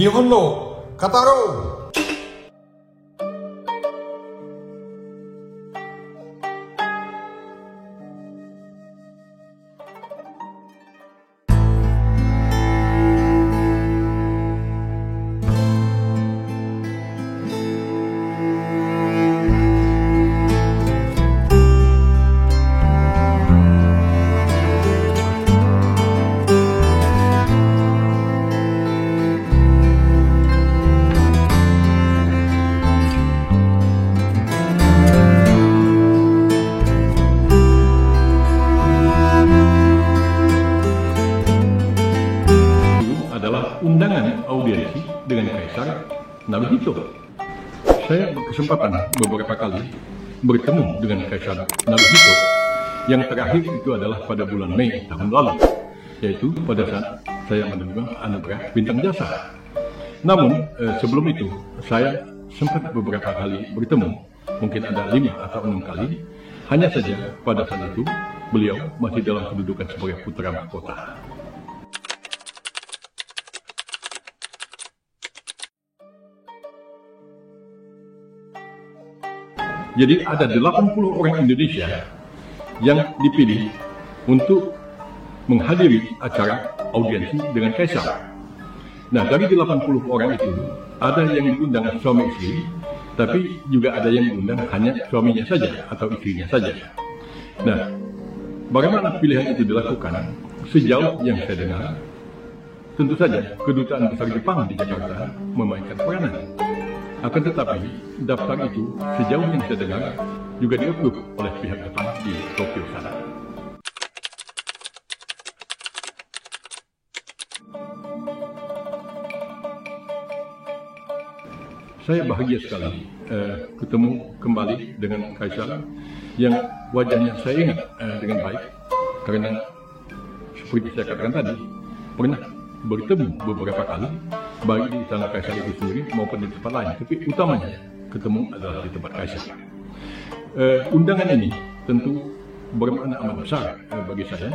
日本の語ろう。Undangan audiensi dengan Kaisar Naruhito. Saya berkesempatan beberapa kali bertemu dengan Kaisar Naruhito. Yang terakhir itu adalah pada bulan Mei tahun lalu, yaitu pada saat saya menerima anugerah Bintang Jasa. Namun sebelum itu saya sempat beberapa kali bertemu, mungkin ada 5 atau 6 kali. Hanya saja pada saat itu beliau masih dalam kedudukan sebagai putra mahkota. Jadi ada 80 orang Indonesia yang dipilih untuk menghadiri acara audiensi dengan Kaisar. Nah, dari 80 orang itu, ada yang diundang suami istri, tapi juga ada yang diundang hanya suaminya saja atau istrinya saja. Nah, bagaimana pilihan itu dilakukan? Sejauh yang saya dengar, tentu saja Kedutaan Besar Jepang di Jakarta memainkan peranan. Akan tetapi, daftar itu sejauh yang saya dengar juga di-approve oleh pihak Jepang di Tokyo sana. Saya bahagia sekali ketemu kembali dengan Kaisar yang wajahnya saya ingat dengan baik, karena seperti saya katakan tadi, pernah bertemu beberapa kali, baik di Istana Kaisar itu sendiri maupun di tempat lain, tapi utamanya ketemu adalah di tempat Kaisar. Undangan ini tentu bermakna amat besar bagi saya.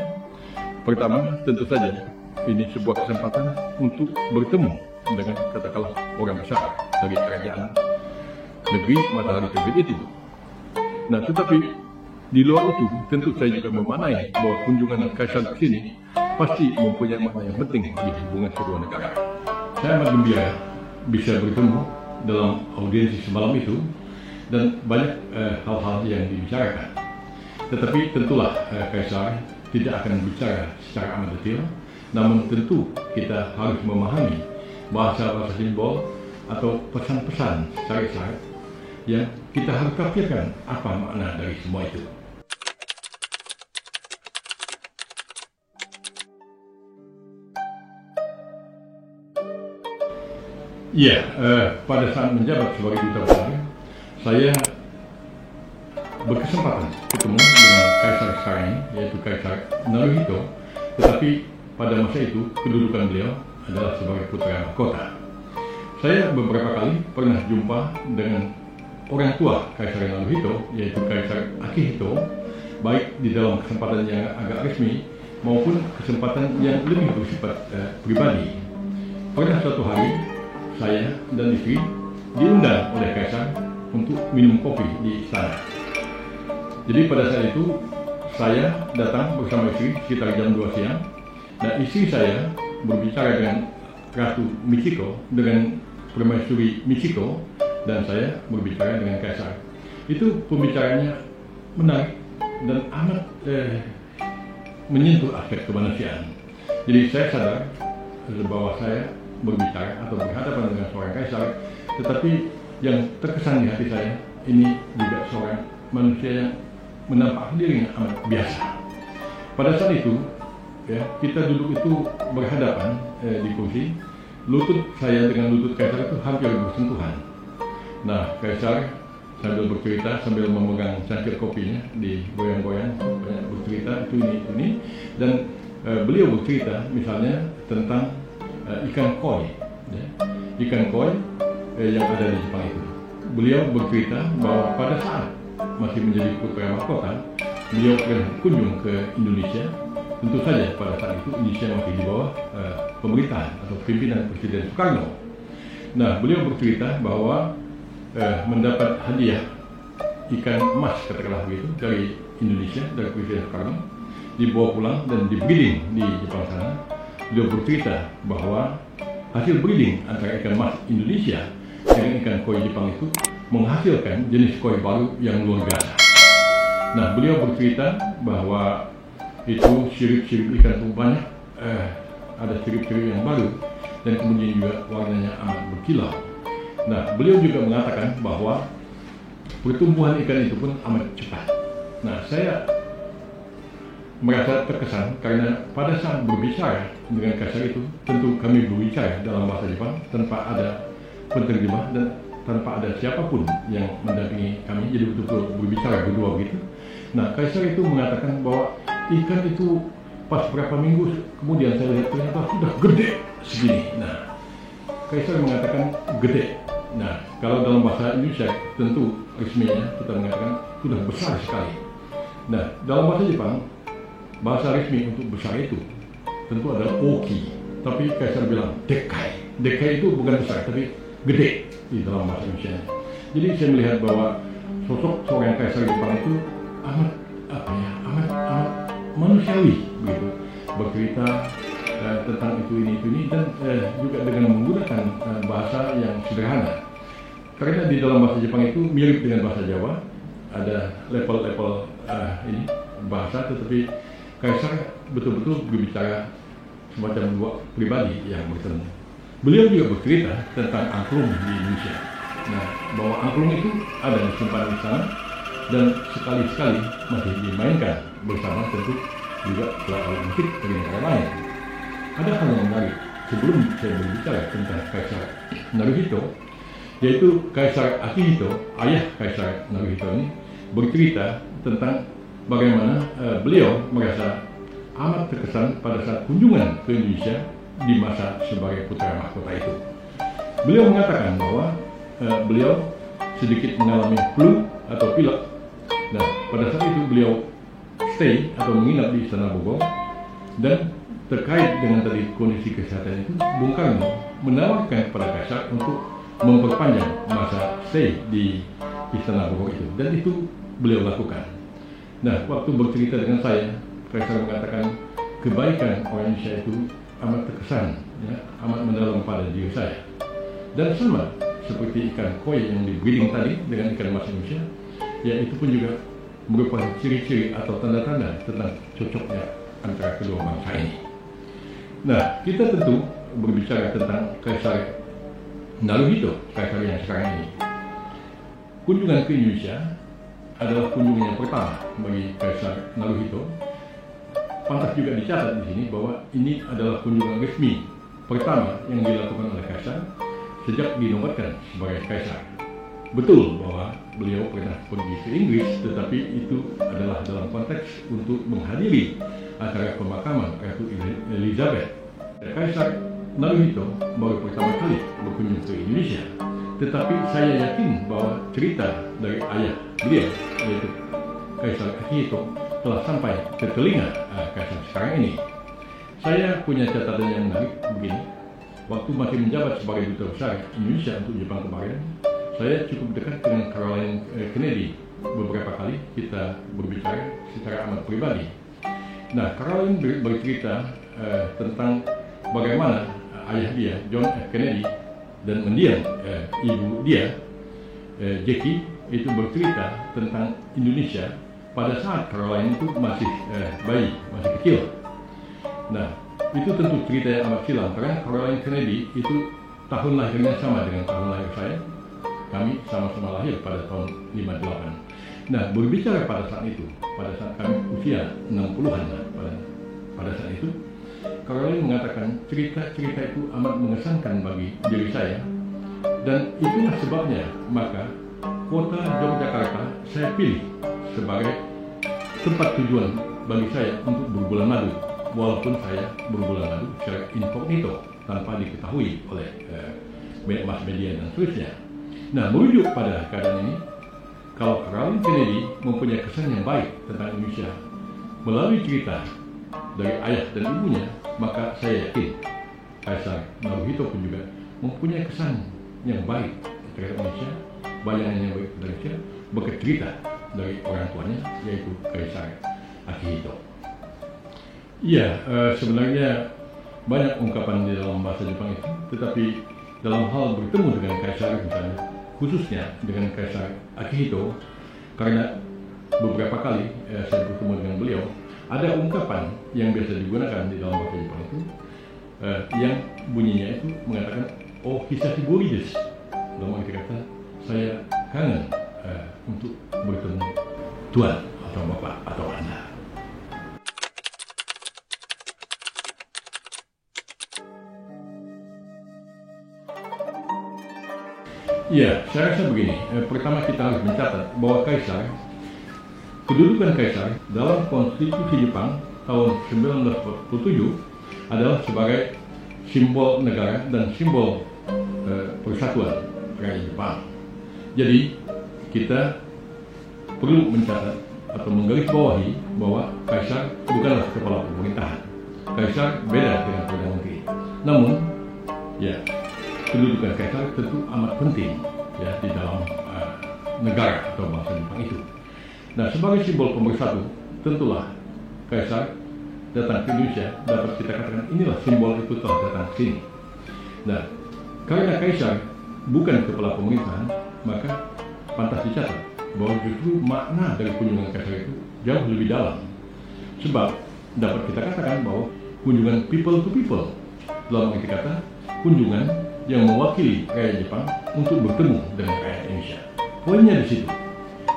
Pertama, tentu saja ini sebuah kesempatan untuk bertemu dengan katakanlah orang besar dari kerajaan negeri Matahari Terbit itu. Nah, tetapi di luar itu tentu saya juga memaknai bahwa kunjungan Kaisar ke sini pasti mempunyai makna yang penting bagi hubungan kedua negara. Saya amat gembira bisa bertemu dalam audiensi semalam itu dan banyak hal-hal yang dibicarakan. Tetapi tentulah Kaisar tidak akan bicara secara amat detail, namun tentu kita harus memahami bahasa-bahasa simbol atau pesan-pesan secara isyarat yang kita harus tafsirkan apa makna dari semua itu. Ya, pada saat menjabat sebagai duta besar, saya berkesempatan ketemu dengan Kaisar sekarang ini, yaitu Kaisar Naruhito. Tetapi pada masa itu kedudukan beliau adalah sebagai putra mahkota. Saya beberapa kali pernah jumpa dengan orang tua Kaisar Naruhito, yaitu Kaisar Akihito, baik di dalam kesempatan yang agak resmi maupun kesempatan yang lebih bersifat pribadi. Pernah suatu hari saya dan istri diundang oleh Kaisar untuk minum kopi di istana. Jadi pada saat itu saya datang bersama istri sekitar jam 2 siang, dan istri saya berbicara dengan Ratu Michiko, dengan Permaisuri Michiko, dan saya berbicara dengan Kaisar. Itu pembicaraannya menarik dan amat menyentuh aspek kemanusiaan. Jadi saya sadar bahwa saya berbicara atau berhadapan dengan seorang Kaisar, tetapi yang terkesan di hati saya ini juga seorang manusia yang menampakkan diri yang amat biasa. Pada saat itu, ya, kita duduk itu berhadapan di kursi, lutut saya dengan lutut Kaisar itu hampir bersentuhan. Nah, Kaisar sambil bercerita, sambil memegang cangkir kopinya, digoyang-goyang, bercerita ini, dan beliau bercerita misalnya tentang ikan koi, ya. Ikan koi yang ada di Jepang itu. Beliau bercerita bahwa pada saat masih menjadi putra mahkota, beliau pernah kunjung ke Indonesia. Tentu saja pada saat itu Indonesia masih di bawah pemerintahan atau pimpinan Presiden Soekarno. Nah, beliau bercerita bahwa mendapat hadiah ikan emas, katakanlah begitu, dari Indonesia, dari Presiden Soekarno, dibawa pulang dan di breeding di Jepang sana. Beliau bercerita bahwa hasil breeding antara ikan emas Indonesia dengan ikan koi Jepang itu menghasilkan jenis koi baru yang luar biasa. Nah, beliau bercerita bahwa itu sirip-sirip ikan itu banyak, ada sirip-sirip yang baru dan kemudian juga warnanya amat berkilau. Nah, beliau juga mengatakan bahwa pertumbuhan ikan itu pun amat cepat. Nah, saya merasa terkesan karena pada saat berbicara dengan Kaisar itu, tentu kami berbicara dalam bahasa Jepang tanpa ada penerjemah dan tanpa ada siapapun yang mendampingi kami, jadi betul-betul berbicara berdua begitu. Nah, Kaisar itu mengatakan bahwa ikan itu pas berapa minggu kemudian saya lihat ternyata sudah gede segini. Nah, Kaisar mengatakan gede. Nah, kalau dalam bahasa Indonesia tentu resminya kita mengatakan sudah besar sekali. Nah, dalam bahasa Jepang, bahasa resmi untuk besar itu tentu adalah oki, tapi Kaisar bilang dekai. Dekai itu bukan besar, tapi gede di dalam bahasa Indonesia. Jadi saya melihat bahwa sosok seorang Kaisar Jepang itu amat manusiawi begitu, bercerita tentang itu ini dan juga dengan menggunakan bahasa yang sederhana. Karena di dalam bahasa Jepang itu mirip dengan bahasa Jawa, ada level-level ini bahasa, tetapi Kaisar betul-betul berbicara semacam dua pribadi yang bertemu. Beliau juga bercerita tentang angklung di Indonesia. Nah, bahwa angklung itu ada disimpan di sana dan sekali-sekali masih dimainkan bersama, tentu juga alat musik dari negara lain. Ada hal yang menarik sebelum saya berbicara tentang Kaisar Naruhito, yaitu Kaisar Akihito, ayah Kaisar Naruhito ini bercerita tentang bagaimana beliau merasa amat terkesan pada saat kunjungan ke Indonesia di masa sebagai putra mahkota itu. Beliau mengatakan bahwa beliau sedikit mengalami flu atau pilek. Nah, pada saat itu beliau stay atau menginap di Istana Bogor, dan terkait dengan tadi kondisi kesehatan itu, Bung Karno menawarkan kepada Kaisar untuk memperpanjang masa stay di Istana Bogor itu, dan itu beliau lakukan. Nah, waktu bercerita dengan saya, Kaisar mengatakan kebaikan orang Indonesia itu amat terkesan, ya, amat mendalam pada diri saya. Dan sama seperti ikan koi yang di breeding tadi dengan ikan emas Indonesia, ya itu pun juga merupakan ciri-ciri atau tanda-tanda tentang cocoknya antara kedua bangsa ini. Nah, kita tentu berbicara tentang Kaisar Naruhito, Kaisar yang sekarang ini. Kunjungan ke Indonesia adalah kunjungan yang pertama bagi Kaisar Naruhito. Pantas juga dicatat di sini bahwa ini adalah kunjungan resmi pertama yang dilakukan oleh Kaisar sejak dinobatkan sebagai Kaisar. Betul bahwa beliau pernah pergi ke Inggris, tetapi itu adalah dalam konteks untuk menghadiri acara pemakaman Ratu Elizabeth. Kaisar Naruhito baru pertama kali berkunjung ke Indonesia, tetapi saya yakin bahwa cerita dari ayah beliau, yaitu Kaisar Akihito, telah sampai ke telinga Kaisar sekarang ini. Saya punya catatan yang menarik begini. Waktu masih menjabat sebagai duta besar Indonesia untuk Jepang kemarin, saya cukup dekat dengan Caroline Kennedy. Beberapa kali kita berbicara secara amat pribadi. Nah, Caroline bercerita tentang bagaimana ayah dia, John F. Kennedy, dan mendiang ibu dia, Jackie, itu bercerita tentang Indonesia pada saat Caroline itu masih bayi, masih kecil. Nah, itu tentu cerita yang amat silam, karena Caroline Kennedy itu tahun lahirnya sama dengan tahun lahir saya. Kami sama-sama lahir pada tahun 58. Nah, berbicara pada saat itu, pada saat kami usia 60-an pada saat itu, Caroline mengatakan cerita-cerita itu amat mengesankan bagi diri saya, dan itulah sebabnya maka kota Yogyakarta saya pilih sebagai tempat tujuan bagi saya untuk berbulan madu, walaupun saya berbulan madu secara incognito tanpa diketahui oleh mass media dan seterusnya. Nah, merujuk pada keadaan ini, kalau Caroline Kennedy mempunyai kesan yang baik tentang Indonesia melalui cerita dari ayah dan ibunya, maka saya yakin Kaisar Naruhito pun juga mempunyai kesan yang baik terhadap Indonesia, bayangan yang baik terhadap Indonesia, berkat cerita dari orang tuanya, yaitu Kaisar Akihito. Iya, sebenarnya banyak ungkapan di dalam bahasa Jepang itu, tetapi dalam hal bertemu dengan Kaisar misalnya, khususnya dengan Kaisar Akihito, karena beberapa kali saya bertemu dengan beliau, ada ungkapan yang biasa digunakan di dalam bahasa Jepang itu, yang bunyinya itu mengatakan, oh hisashiburi desu. Dalam arti kata, saya kangen untuk bertemu Tuan atau Bapak atau Anda. Ya, saya rasa begini. Pertama kita harus mencatat bahwa kedudukan Kaisar dalam Konstitusi Jepang tahun 1947 adalah sebagai simbol negara dan simbol persatuan rakyat Jepang. Jadi kita perlu mencatat atau menggarisbawahi bahwa Kaisar bukanlah kepala pemerintahan. Kaisar beda dengan Perdana Menteri. Namun, ya, kedudukan Kaisar tentu amat penting ya di dalam negara atau bangsa Jepang itu. Nah, sebagai simbol pemersatu, tentulah Kaisar datang ke Indonesia dapat kita katakan inilah simbol itu telah datang ke sini. Nah, karena Kaisar bukan kepala pemerintahan, maka pantas dicatat bahwa justru makna dari kunjungan Kaisar itu jauh lebih dalam. Sebab dapat kita katakan bahwa kunjungan people to people, dalam arti kata kunjungan yang mewakili rakyat Jepang untuk bertemu dengan rakyat Indonesia. Poinnya di situ.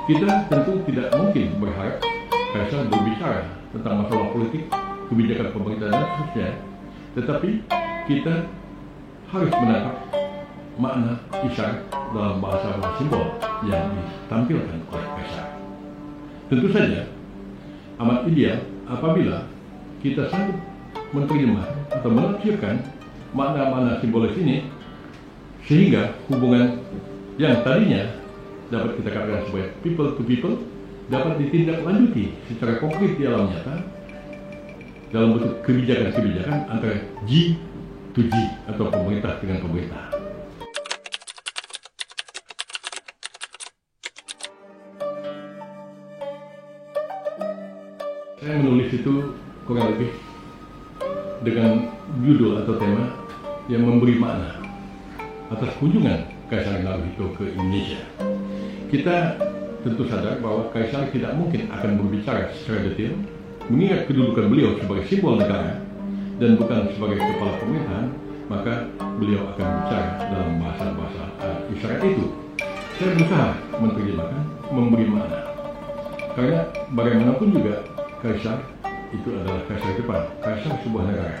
Kita tentu tidak mungkin berharap Kaisar berbicara tentang masalah politik, kebijakan pemerintahan dan seterusnya, tetapi kita harus menangkap makna isyarat dalam bahasa simbol yang ditampilkan oleh Kaisar. Tentu saja amat ideal apabila kita sanggup menerjemah atau menafsirkan makna-makna simbolis ini sehingga hubungan yang tadinya dapat kita katakan sebagai people to people dapat ditindaklanjuti secara konkret di alam nyata dalam bentuk kebijakan-kebijakan antara G to G atau pemerintah dengan pemerintah. Saya menulis itu kurang lebih dengan judul atau tema yang memberi makna atas kunjungan Kaisar Naruhito ke Indonesia. Kita tentu sadar bahwa Kaisar tidak mungkin akan berbicara secara detail, mengingat kedudukan beliau sebagai simbol negara dan bukan sebagai kepala pemerintahan, maka beliau akan bicara dalam bahasa-bahasa isyarat itu. Saya berusaha menerjemahkan, memberi makna. Karena bagaimanapun juga Kaisar itu adalah Kaisar Jepang, Kaisar sebuah negara.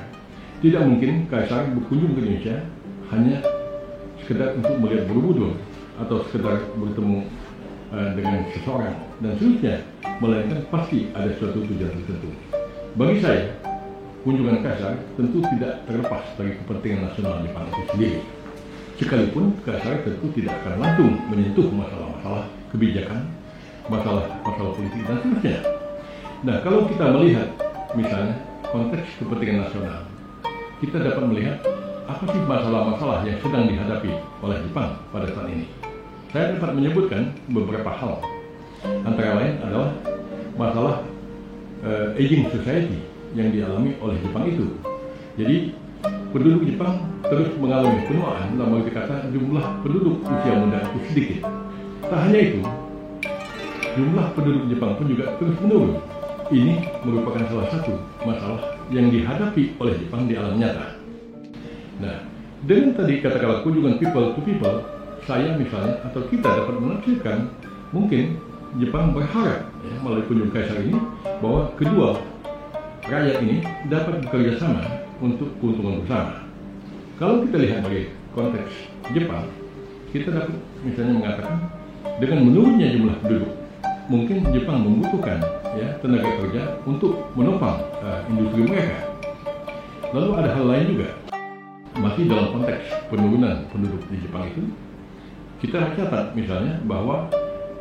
Tidak mungkin Kaisar berkunjung ke Indonesia hanya sekedar untuk melihat Borobudur atau sekedar bertemu dengan seseorang dan seterusnya, melainkan pasti ada suatu tujuan tertentu. Bagi saya, kunjungan Kaisar tentu tidak terlepas dari kepentingan nasional Jepang itu sendiri. Sekalipun Kaisar tentu tidak akan langsung menyentuh masalah-masalah kebijakan, masalah-masalah politik dan seterusnya. Nah, kalau kita melihat misalnya konteks kepentingan nasional, kita dapat melihat apa sih masalah-masalah yang sedang dihadapi oleh Jepang pada saat ini. Saya dapat menyebutkan beberapa hal. Antara lain adalah masalah aging society yang dialami oleh Jepang itu. Jadi penduduk Jepang terus mengalami penuaan, dalam arti kata jumlah penduduk usia muda itu sedikit. Tak hanya itu, jumlah penduduk Jepang pun juga terus menurun. Ini merupakan salah satu masalah yang dihadapi oleh Jepang di alam nyata. Nah, dengan tadi katakanlah kunjungan people to people, saya misalnya atau kita dapat menafsirkan mungkin Jepang berharap ya, melalui kunjungan Kaisar ini bahwa kedua rakyat ini dapat bekerja sama untuk keuntungan bersama. Kalau kita lihat dari konteks Jepang, kita dapat misalnya mengatakan dengan menurunnya jumlah penduduk, mungkin Jepang membutuhkan ya tenaga kerja untuk menopang industri mereka. Lalu ada hal lain juga, masih dalam konteks penurunan penduduk di Jepang itu, kita catat misalnya bahwa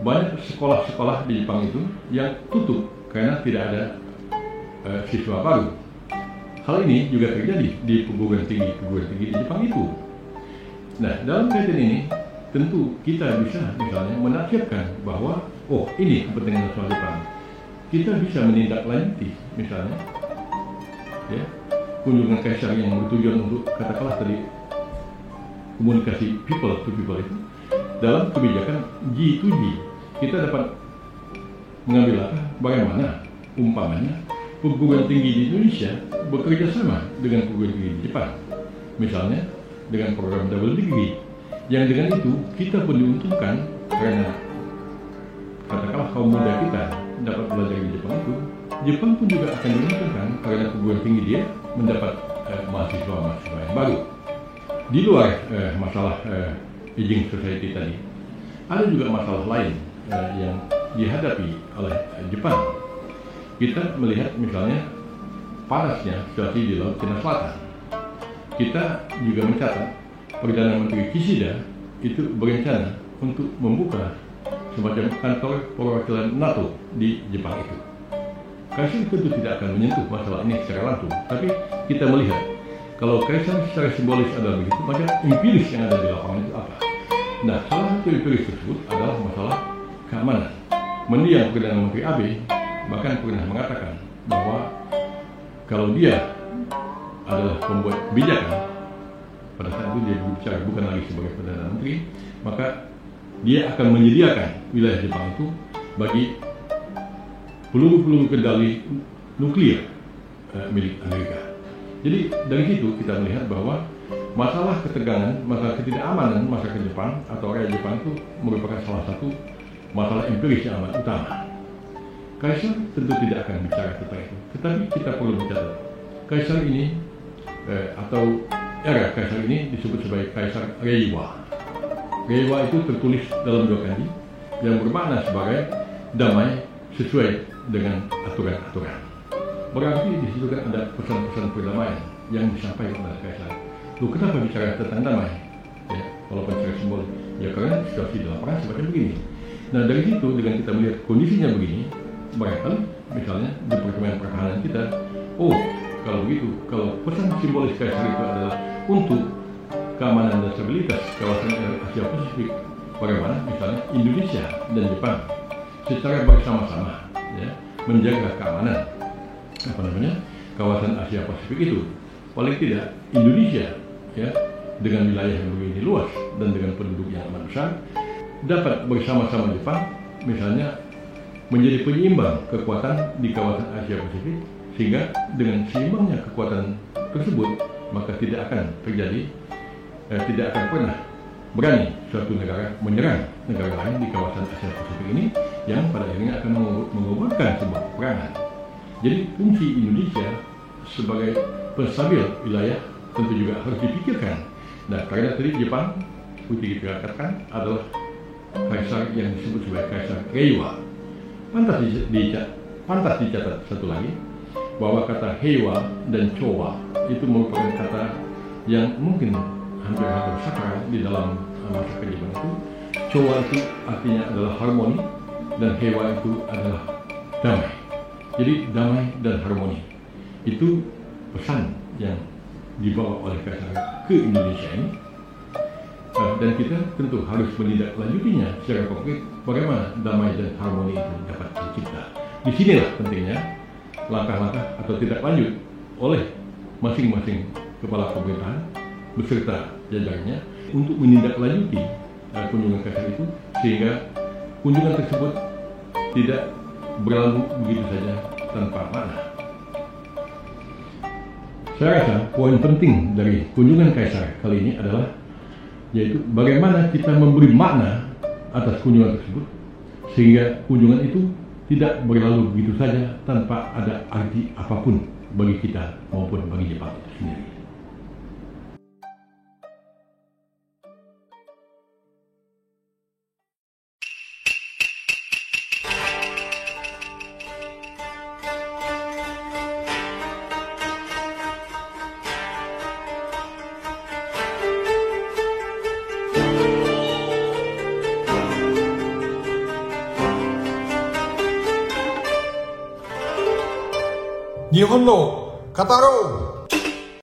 banyak sekolah-sekolah di Jepang itu yang tutup karena tidak ada siswa baru. Hal ini juga terjadi di perguruan tinggi di Jepang itu. Nah, dalam kaitan ini tentu kita bisa misalnya menafsirkan bahwa ini kepentingan nasional Jepang. Kita bisa menindaklanjuti misalnya ya, kunjungan kaisar yang bertujuan untuk katakanlah tadi komunikasi people to people itu dalam kebijakan G2G. Kita dapat mengambil langkah bagaimana umpamanya perguruan tinggi di Indonesia bekerja sama dengan perguruan tinggi di Jepang, misalnya dengan program double degree, yang dengan itu kita pun diuntungkan karena katakanlah kaum muda kita dapat belajar di Jepang itu, Jepang pun juga akan diuntungkan karena perguruan tinggi dia mendapat mahasiswa yang baru. Di luar masalah aging society tadi, ada juga masalah lain yang dihadapi oleh Jepang. Kita melihat misalnya panasnya situasi di Laut Cina Selatan. Kita juga mencatat Perdana Menteri Kishida itu berencana untuk membuka semacam kantor perwakilan NATO di Jepang itu. Kaisar tentu tidak akan menyentuh masalah ini secara langsung, tapi kita melihat kalau kaisar secara simbolis adalah begitu, maka empiris yang ada di lapangan itu apa? Nah, salah satu empiris tersebut adalah masalah keamanan. Mendiang Perdana Menteri Abe bahkan pernah mengatakan bahwa kalau dia adalah pembuat kebijakan, pada saat itu dia berbicara bukan lagi sebagai Perdana Menteri, maka dia akan menyediakan wilayah Jepang itu bagi peluru-peluru kendali nuklir milik Amerika. Jadi dari situ kita melihat bahwa masalah ketegangan, masalah ketidakamanan masyarakat Jepang atau rakyat Jepang itu merupakan salah satu masalah empiris yang amat utama. Kaisar tentu tidak akan bicara tentang itu, tetapi kita perlu mencatat kaisar ini atau era kaisar ini disebut sebagai Kaisar Reiwa. Reiwa itu tertulis dalam 2 kanji yang bermakna sebagai damai sesuai dengan aturan-aturan. Berarti di situ kan ada pesan-pesan perdamaian yang disampaikan oleh kaisar. Kenapa bicara tentang damai? Ya, walaupun secara simbol, ya karena situasi di lapangan seperti begini. Nah dari situ dengan kita melihat kondisinya begini, barangkali misalnya di perkembangan pertahanan kita, kalau begitu, kalau pesan simbolis kaisar itu adalah untuk keamanan dan stabilitas kawasan Asia Pasifik, bagaimana misalnya Indonesia dan Jepang secara bersama-sama ya, menjaga keamanan kawasan Asia Pasifik itu. Paling tidak Indonesia ya, dengan wilayah yang begini luas dan dengan penduduk yang amat besar dapat bersama-sama Jepang misalnya menjadi penyeimbang kekuatan di kawasan Asia Pasifik, sehingga dengan seimbangnya kekuatan tersebut maka tidak akan terjadi tidak akan pernah berani suatu negara menyerang negara lain di kawasan Asia Pasifik ini yang pada akhirnya akan mengobarkan sebuah peperangan. Jadi fungsi Indonesia sebagai penstabil wilayah tentu juga harus dipikirkan. Nah, karena tadi Jepang seperti kita katakan adalah kaisar yang disebut sebagai Kaisar Reiwa. Pantas dicatat satu lagi bahwa kata Heiwa dan Chowa itu merupakan kata yang mungkin hampir sakral di dalam masyarakat Jepang itu. Chowa itu artinya adalah harmoni dan Heiwa itu adalah damai. Jadi damai dan harmoni itu pesan yang dibawa oleh kaisar ke Indonesia ini. Dan kita tentu harus menindaklanjutinya secara konkret bagaimana damai dan harmoni itu dapat tercipta. Disinilah pentingnya langkah-langkah atau tindak lanjut oleh masing-masing kepala pemerintahan beserta jajarannya untuk menindaklanjuti kunjungan kaisar itu sehingga kunjungan tersebut tidak berlalu begitu saja tanpa makna. Saya rasa poin penting dari kunjungan kaisar kali ini adalah yaitu bagaimana kita memberi makna atas kunjungan tersebut sehingga kunjungan itu tidak berlalu begitu saja tanpa ada arti apapun bagi kita maupun bagi Jepang itu sendiri. Nihon no Kataro!